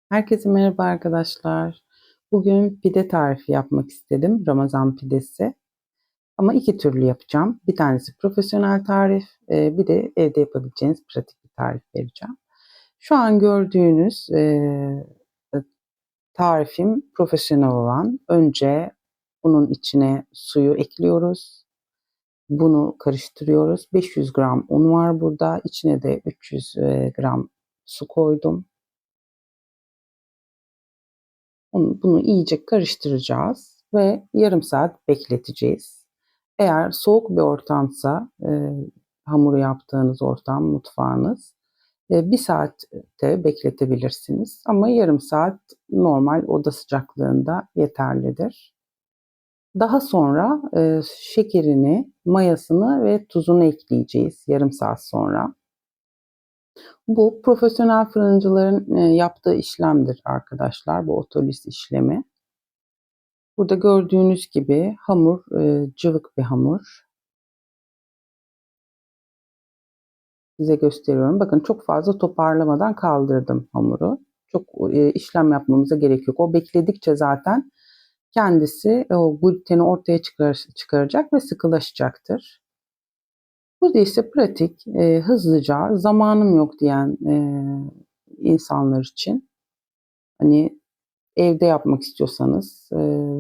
Herkese merhaba arkadaşlar. Bugün pide tarifi yapmak istedim. Ramazan pidesi. Ama iki türlü yapacağım. Bir tanesi profesyonel tarif, bir de evde yapabileceğiniz pratik bir tarif vereceğim. Şu an gördüğünüz tarifim profesyonel olan. Önce bunun içine suyu ekliyoruz. Bunu karıştırıyoruz. 500 gram un var burada. İçine de 300 gram su koydum. Bunu iyice karıştıracağız ve yarım saat bekleteceğiz. Eğer soğuk bir ortamsa hamuru yaptığınız ortam, mutfağınız, bir saatte bekletebilirsiniz. Ama yarım saat normal oda sıcaklığında yeterlidir. Daha sonra şekerini, mayasını ve tuzunu ekleyeceğiz yarım saat sonra. Bu profesyonel fırıncıların yaptığı işlemdir arkadaşlar, bu otoliz işlemi. Burada gördüğünüz gibi hamur cıvık bir hamur. Size gösteriyorum. Bakın çok fazla toparlamadan kaldırdım hamuru. Çok işlem yapmamıza gerek yok. O bekledikçe zaten kendisi o gluteni ortaya çıkaracak ve sıkılaşacaktır. Burada ise pratik, hızlıca, zamanım yok diyen insanlar için hani evde yapmak istiyorsanız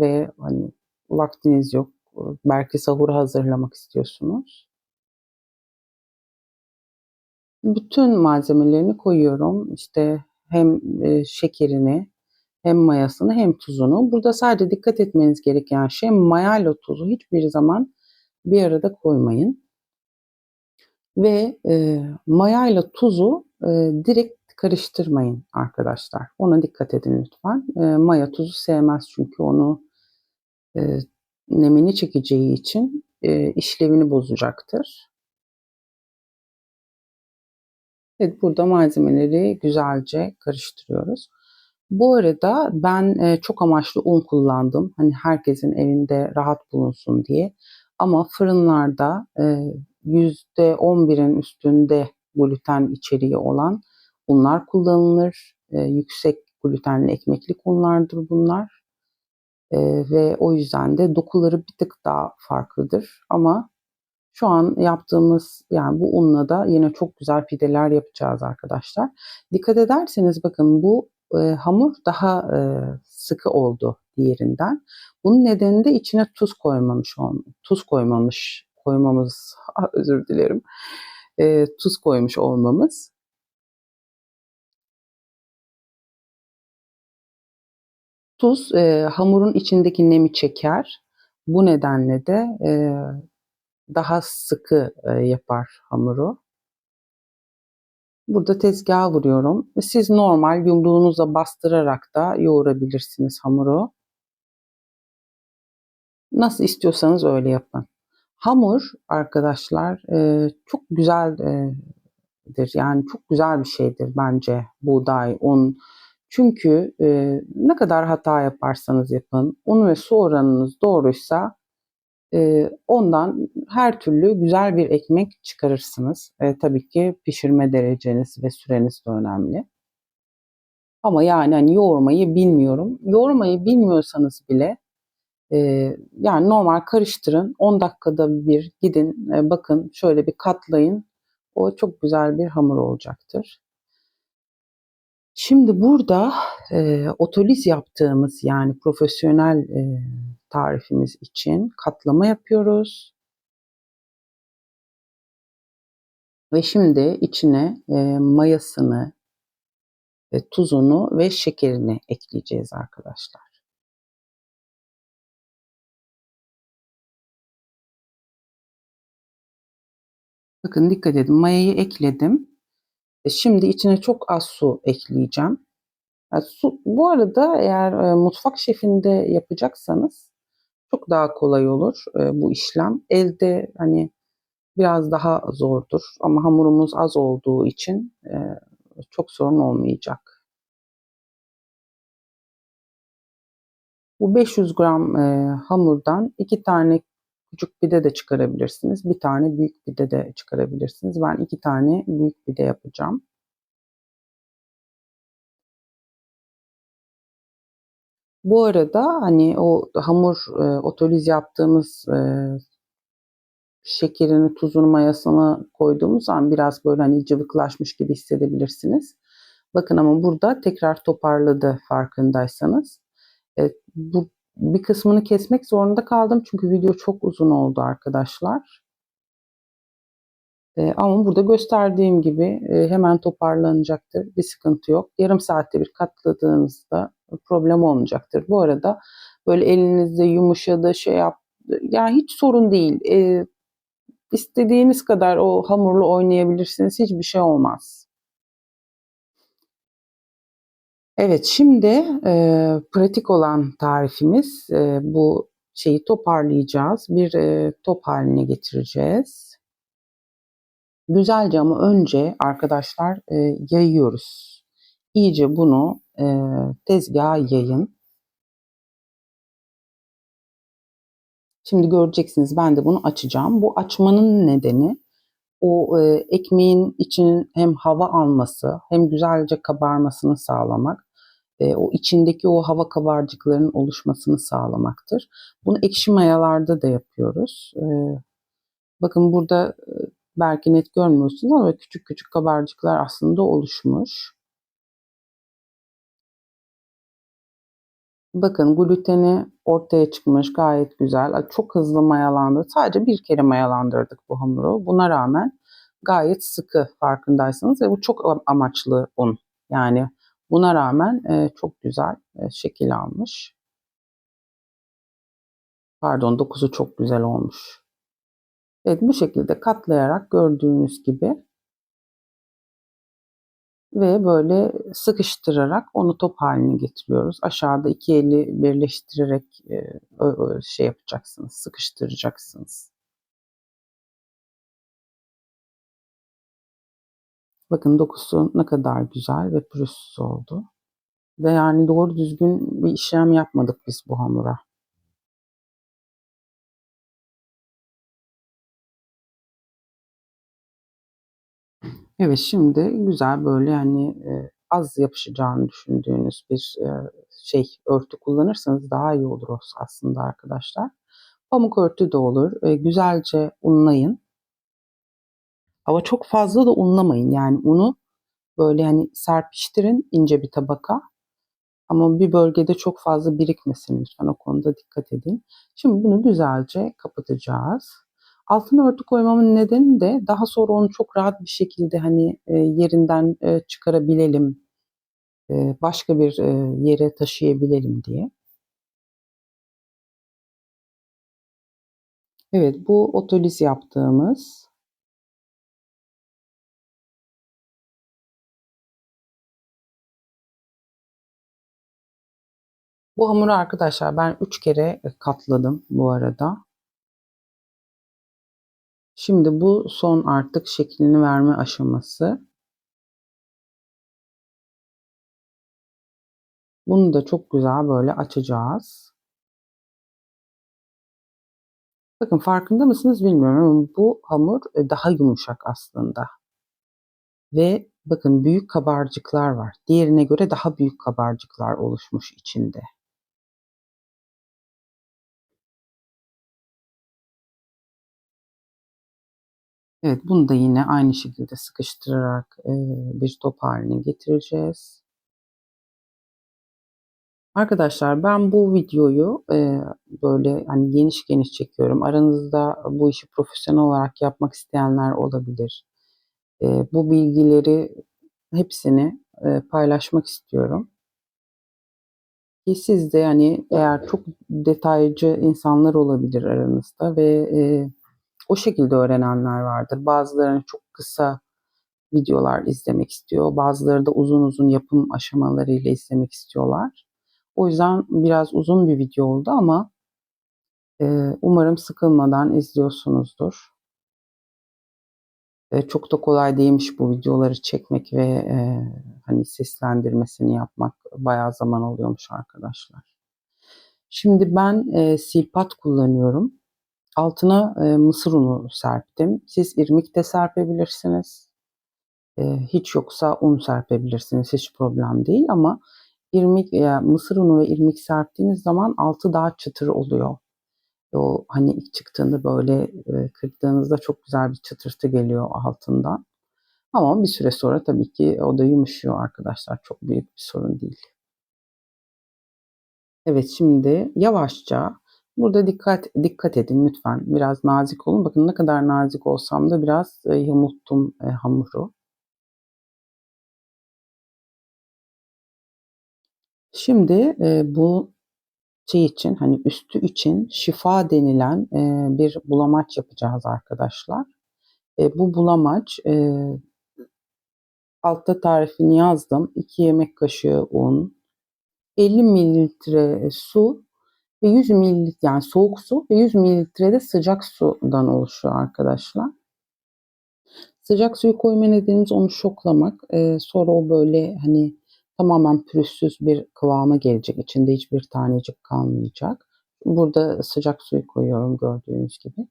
ve hani vaktiniz yok, belki sahur hazırlamak istiyorsunuz. Bütün malzemelerini koyuyorum. İşte hem şekerini, hem mayasını, hem tuzunu. Burada sadece dikkat etmeniz gereken şey maya ile tuzu hiçbir zaman bir arada koymayın. Ve maya ile tuzu direkt karıştırmayın arkadaşlar. Ona dikkat edin lütfen. Maya tuzu sevmez çünkü onu e, nemini çekeceği için işlevini bozacaktır. Evet, burada malzemeleri güzelce karıştırıyoruz. Bu arada ben çok amaçlı un kullandım. Hani herkesin evinde rahat bulunsun diye. Ama fırınlarda %11'in üstünde gluten içeriği olan unlar kullanılır. Yüksek glutenli ekmeklik unlardır bunlar. Ve o yüzden de dokuları bir tık daha farklıdır. Ama şu an yaptığımız yani bu unla da yine çok güzel pideler yapacağız arkadaşlar. Dikkat ederseniz bakın bu hamur daha sıkı oldu diğerinden. Bunun nedeni de içine tuz koymamız özür dilerim. Tuz koymuş olmamız. Tuz hamurun içindeki nemi çeker. Bu nedenle de daha sıkı yapar hamuru. Burada tezgaha vuruyorum. Siz normal yumruğunuzla bastırarak da yoğurabilirsiniz hamuru. Nasıl istiyorsanız öyle yapın. Hamur arkadaşlar çok güzeldir. Yani çok güzel bir şeydir bence buğday, un. Çünkü ne kadar hata yaparsanız yapın, un ve su oranınız doğruysa ondan her türlü güzel bir ekmek çıkarırsınız. Tabii ki pişirme dereceniz ve süreniz de önemli. Ama yani hani yoğurmayı bilmiyorum. Yoğurmayı bilmiyorsanız bile e, yani normal karıştırın. 10 dakikada bir gidin bakın şöyle bir katlayın. O çok güzel bir hamur olacaktır. Şimdi burada otoliz yaptığımız yani profesyonel tarifimiz için katlama yapıyoruz. Ve şimdi içine mayasını, tuzunu ve şekerini ekleyeceğiz arkadaşlar. Bakın dikkat edin mayayı ekledim. Şimdi içine çok az su ekleyeceğim. Bu arada eğer mutfak şefinde yapacaksanız çok daha kolay olur bu işlem. Elde hani biraz daha zordur ama hamurumuz az olduğu için çok sorun olmayacak. Bu 500 gram hamurdan 2 tane küçük pide de çıkarabilirsiniz. Bir tane büyük pide de çıkarabilirsiniz. Ben 2 tane büyük pide yapacağım. Bu arada hani o hamur otoliz yaptığımız şekerini, tuzunu, mayasını koyduğumuz zaman biraz böyle hani cıvıklaşmış gibi hissedebilirsiniz. Bakın ama burada tekrar toparladı farkındaysanız. Bu bir kısmını kesmek zorunda kaldım çünkü video çok uzun oldu arkadaşlar. Ama burada gösterdiğim gibi hemen toparlanacaktır. Bir sıkıntı yok. Yarım saatte bir katladığınızda problem olmayacaktır. Bu arada böyle elinizde yumuşadı şey yaptı. Yani hiç sorun değil. İstediğiniz kadar o hamurla oynayabilirsiniz. Hiçbir şey olmaz. Evet, şimdi pratik olan tarifimiz bu şeyi toparlayacağız. Bir top haline getireceğiz. Güzelce ama önce arkadaşlar yayıyoruz. İyice bunu tezgaha yayın. Şimdi göreceksiniz ben de bunu açacağım. Bu açmanın nedeni o ekmeğin içinin hem hava alması hem güzelce kabarmasını sağlamak. O içindeki o hava kabarcıklarının oluşmasını sağlamaktır. Bunu ekşi mayalarda da yapıyoruz. Bakın burada belki net görmüyorsunuz ama küçük küçük kabarcıklar aslında oluşmuş. Bakın gluteni ortaya çıkmış gayet güzel. Çok hızlı mayalandı. Sadece bir kere mayalandırdık bu hamuru. Buna rağmen gayet sıkı farkındaysanız ve bu çok amaçlı un. Yani buna rağmen çok güzel şekil almış. Pardon, dokusu çok güzel olmuş. Evet, bu şekilde katlayarak gördüğünüz gibi ve böyle sıkıştırarak onu top haline getiriyoruz. Aşağıda iki eli birleştirerek şey yapacaksınız, sıkıştıracaksınız. Bakın dokusu ne kadar güzel ve pürüzsüz oldu. Ve yani doğru düzgün bir işlem yapmadık biz bu hamura. Evet, şimdi güzel böyle yani az yapışacağını düşündüğünüz bir şey örtü kullanırsanız daha iyi olur aslında arkadaşlar. Pamuk örtü de olur. Güzelce unlayın. Ama çok fazla da unlamayın. Yani unu böyle hani serpiştirin ince bir tabaka. Ama bir bölgede çok fazla birikmesin lütfen. O konuda dikkat edin. Şimdi bunu güzelce kapatacağız. Altına örtü koymamın nedeni de daha sonra onu çok rahat bir şekilde hani yerinden çıkarabilelim. Başka bir yere taşıyabilelim diye. Evet, bu otoliz yaptığımız. Bu hamuru arkadaşlar ben 3 kere katladım bu arada. Şimdi bu son artık şeklini verme aşaması. Bunu da çok güzel böyle açacağız. Bakın farkında mısınız bilmiyorum ama bu hamur daha yumuşak aslında. Ve bakın büyük kabarcıklar var. Diğerine göre daha büyük kabarcıklar oluşmuş içinde. Evet, bunu da yine aynı şekilde sıkıştırarak bir top haline getireceğiz. Arkadaşlar ben bu videoyu böyle hani geniş geniş çekiyorum. Aranızda bu işi profesyonel olarak yapmak isteyenler olabilir. Bu bilgileri hepsini paylaşmak istiyorum. Ki siz de yani eğer çok detaycı insanlar olabilir aranızda ve o şekilde öğrenenler vardır. Bazıları hani çok kısa videolar izlemek istiyor. Bazıları da uzun uzun yapım aşamalarıyla izlemek istiyorlar. O yüzden biraz uzun bir video oldu ama umarım sıkılmadan izliyorsunuzdur. Çok da kolay değilmiş bu videoları çekmek ve hani seslendirmesini yapmak bayağı zaman oluyormuş arkadaşlar. Şimdi ben silpat kullanıyorum. Altına mısır unu serptim. Siz irmik de serpebilirsiniz. Hiç yoksa un serpebilirsiniz. Hiç problem değil ama mısır unu ve irmik serptiğiniz zaman altı daha çıtır oluyor. O hani ilk çıktığında böyle kırdığınızda çok güzel bir çıtırtı geliyor altından. Ama bir süre sonra tabii ki o da yumuşuyor arkadaşlar. Çok büyük bir sorun değil. Evet, şimdi yavaşça burada dikkat edin lütfen. Biraz nazik olun. Bakın ne kadar nazik olsam da biraz yamulttum hamuru. Şimdi bu şey için hani üstü için şifa denilen bir bulamaç yapacağız arkadaşlar. Bu bulamaç altta tarifini yazdım. 2 yemek kaşığı un, 50 mililitre su ve 100 mililitre yani soğuk su ve 100 mililitre de sıcak sudan oluşuyor arkadaşlar. Sıcak suyu koyma nedenimiz onu şoklamak. Sonra o böyle hani tamamen pürüzsüz bir kıvama gelecek. İçinde hiçbir tanecik kalmayacak. Burada sıcak suyu koyuyorum gördüğünüz gibi.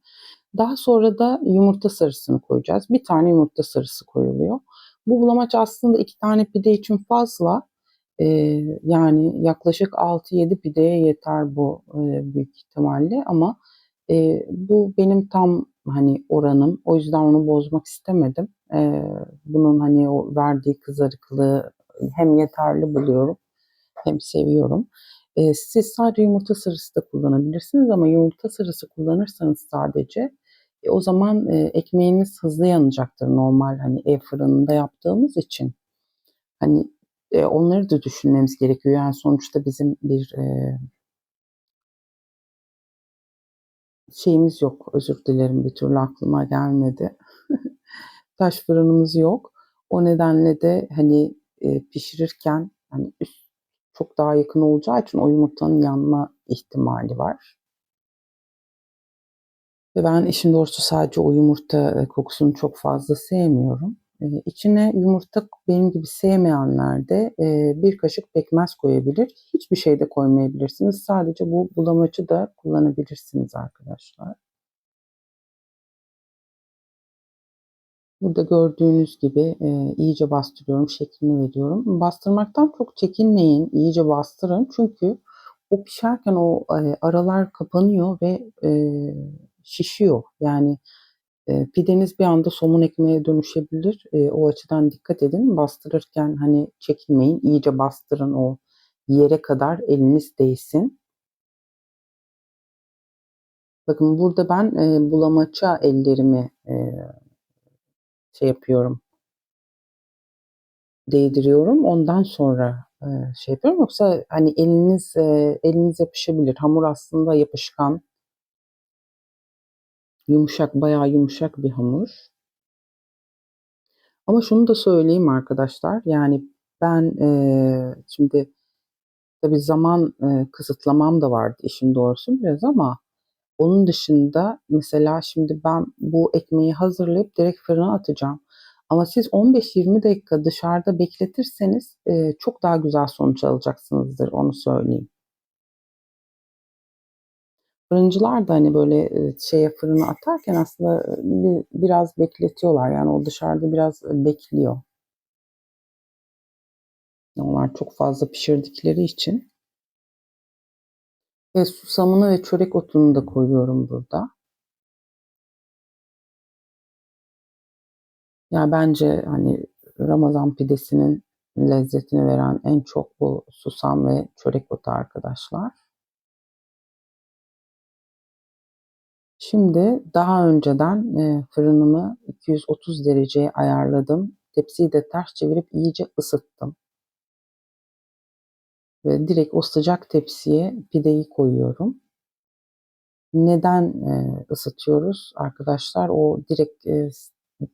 Daha sonra da yumurta sarısını koyacağız. Bir tane yumurta sarısı koyuluyor. Bu bulamaç aslında 2 tane pide için fazla. Yani yaklaşık 6-7 pideye yeter bu büyük ihtimalle ama bu benim tam hani oranım. O yüzden onu bozmak istemedim. Bunun hani o verdiği kızarıklığı hem yeterli buluyorum hem seviyorum. Siz sadece yumurta sarısı da kullanabilirsiniz ama yumurta sarısı kullanırsanız sadece o zaman ekmeğiniz hızlı yanacaktır normal hani ev fırınında yaptığımız için. Hani onları da düşünmemiz gerekiyor. Yani sonuçta bizim bir şeyimiz yok. Özür dilerim bir türlü aklıma gelmedi. Taş fırınımız yok. O nedenle de hani pişirirken hani üst çok daha yakın olacağı için o yumurtanın yanma ihtimali var. Ve ben işin doğrusu sadece o yumurta kokusunu çok fazla sevmiyorum. İçine yumurta benim gibi sevmeyenler de bir kaşık pekmez koyabilir. Hiçbir şey de koymayabilirsiniz. Sadece bu bulamacı da kullanabilirsiniz arkadaşlar. Burada gördüğünüz gibi iyice bastırıyorum, şeklini veriyorum. Bastırmaktan çok çekinmeyin, iyice bastırın. Çünkü o pişerken o aralar kapanıyor ve şişiyor. Yani pideniz bir anda somun ekmeğe dönüşebilir. O açıdan dikkat edin. Bastırırken hani çekinmeyin, iyice bastırın o yere kadar eliniz değsin. Bakın burada ben bulamaça ellerimi şey yapıyorum, değdiriyorum. Ondan sonra şey yapıyorum. Yoksa hani eliniz yapışabilir. Hamur aslında yapışkan, yumuşak, bayağı yumuşak bir hamur. Ama şunu da söyleyeyim arkadaşlar. Yani ben şimdi tabii zaman kısıtlamam da vardı işin doğrusu biraz ama onun dışında mesela şimdi ben bu ekmeği hazırlayıp direkt fırına atacağım. Ama siz 15-20 dakika dışarıda bekletirseniz çok daha güzel sonuç alacaksınızdır onu söyleyeyim. Fırıncılar da hani böyle şeye fırına atarken aslında biraz bekletiyorlar. Yani o dışarıda biraz bekliyor. Onlar çok fazla pişirdikleri için. Ve susamını ve çörek otunu da koyuyorum burada. Ya bence hani Ramazan pidesinin lezzetini veren en çok bu susam ve çörek otu arkadaşlar. Şimdi daha önceden fırınımı 230 dereceye ayarladım. Tepsiyi de ters çevirip iyice ısıttım. Ve direkt o sıcak tepsiye pideyi koyuyorum. Neden ısıtıyoruz arkadaşlar? O direkt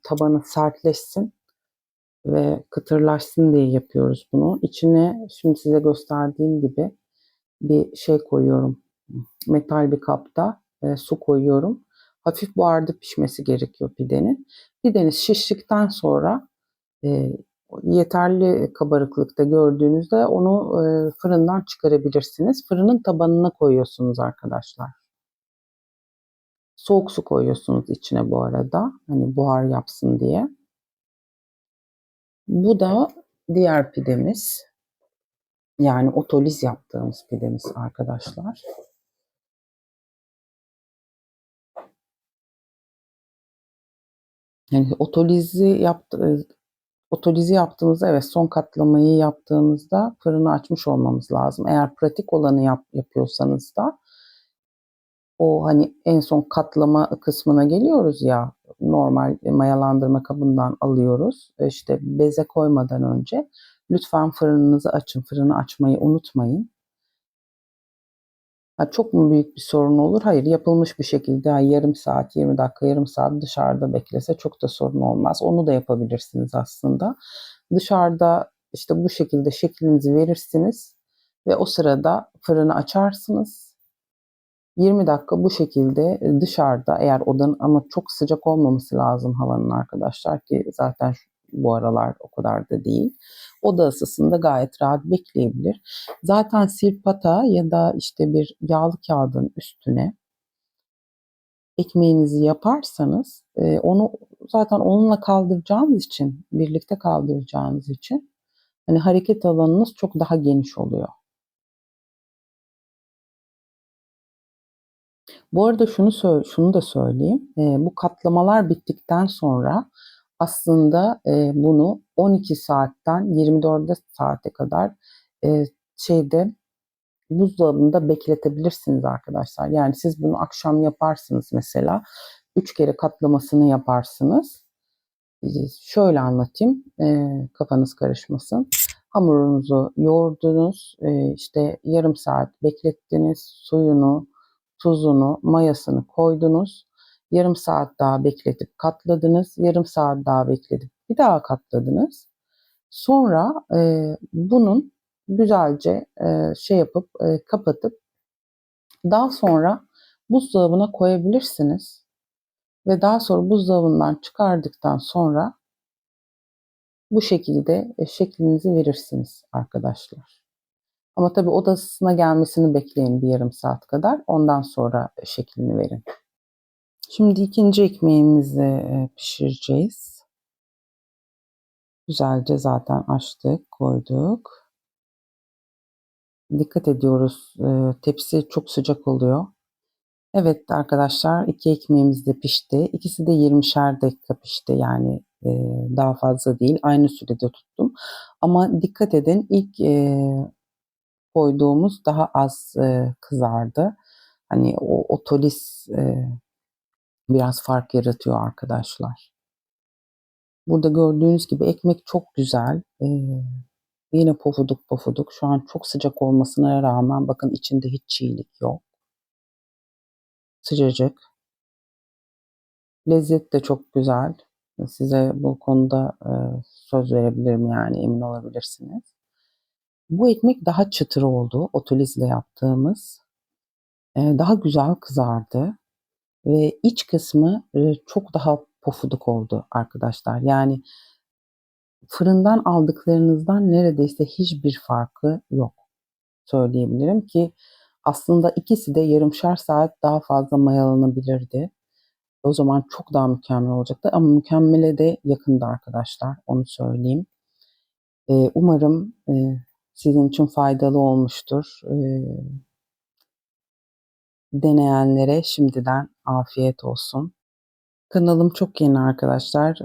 tabanı sertleşsin ve kıtırlaşsın diye yapıyoruz bunu. İçine şimdi size gösterdiğim gibi bir şey koyuyorum. Metal bir kapta su koyuyorum. Hafif buharda pişmesi gerekiyor pidenin. Pideniz şiştikten sonra e, yeterli kabarıklıkta gördüğünüzde onu fırından çıkarabilirsiniz. Fırının tabanına koyuyorsunuz arkadaşlar. Soğuk su koyuyorsunuz içine bu arada. Hani buhar yapsın diye. Bu da diğer pidemiz. Yani otoliz yaptığımız pidemiz arkadaşlar. Yani otolizi yaptığımızda, evet, son katlamayı yaptığımızda fırını açmış olmamız lazım. Eğer pratik olanı yapıyorsanız da o hani en son katlama kısmına geliyoruz ya, normal mayalandırma kabından alıyoruz. İşte beze koymadan önce lütfen fırınınızı açın. Fırını açmayı unutmayın. Ha, çok mu büyük bir sorun olur? Hayır, yapılmış bir şekilde yarım saat, 20 dakika, yarım saat dışarıda beklese çok da sorun olmaz. Onu da yapabilirsiniz aslında. Dışarıda işte bu şekilde şeklinizi verirsiniz ve o sırada fırını açarsınız. 20 dakika bu şekilde dışarıda, eğer odanın, ama çok sıcak olmaması lazım havanın arkadaşlar, ki zaten bu aralar o kadar da değil. Oda ısısında gayet rahat bekleyebilir. Zaten sirpata ya da işte bir yağlı kağıdın üstüne ekmeğinizi yaparsanız onu zaten onunla kaldıracağınız için, birlikte kaldıracağınız için hani hareket alanınız çok daha geniş oluyor. Bu arada şunu da söyleyeyim. Bu katlamalar bittikten sonra aslında bunu 12 saatten 24 saate kadar e, şeyde, buzdolabında bekletebilirsiniz arkadaşlar. Yani siz bunu akşam yaparsınız mesela. 3 kere katlamasını yaparsınız. Şöyle anlatayım, kafanız karışmasın. Hamurunuzu yoğurdunuz, işte yarım saat beklettiniz, suyunu, tuzunu, mayasını koydunuz. Yarım saat daha bekletip katladınız, yarım saat daha bekletip bir daha katladınız. Sonra bunun güzelce şey yapıp kapatıp daha sonra buzdolabına koyabilirsiniz. Ve daha sonra buzdolabından çıkardıktan sonra bu şekilde şeklinizi verirsiniz arkadaşlar. Ama tabii odasına gelmesini bekleyin bir yarım saat kadar. Ondan sonra şeklini verin. Şimdi ikinci ekmeğimizi pişireceğiz. Güzelce zaten açtık, koyduk. Dikkat ediyoruz. Tepsi çok sıcak oluyor. Evet arkadaşlar, iki ekmeğimiz de pişti. İkisi de 20'şer dakika pişti. Yani daha fazla değil. Aynı sürede tuttum. Ama dikkat edin, ilk koyduğumuz daha az kızardı. Hani o otolis biraz fark yaratıyor arkadaşlar. Burada gördüğünüz gibi ekmek çok güzel. Yine pofuduk pofuduk. Şu an çok sıcak olmasına rağmen bakın, içinde hiç çiğlik yok. Sıcacık. Lezzet de çok güzel. Size bu konuda söz verebilirim, yani emin olabilirsiniz. Bu ekmek daha çıtır oldu. Otolizle yaptığımız. Daha güzel kızardı. Ve iç kısmı çok daha pofuduk oldu arkadaşlar. Yani fırından aldıklarınızdan neredeyse hiçbir farkı yok. Söyleyebilirim ki aslında ikisi de yarımşar saat daha fazla mayalanabilirdi. O zaman çok daha mükemmel olacaktı, ama mükemmele de yakındı arkadaşlar. Onu söyleyeyim. Umarım sizin için faydalı olmuştur. Deneyenlere şimdiden afiyet olsun. Kanalım çok yeni arkadaşlar,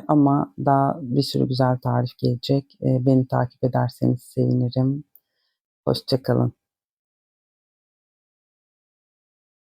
ama daha bir sürü güzel tarif gelecek. Beni takip ederseniz sevinirim. Hoşça kalın.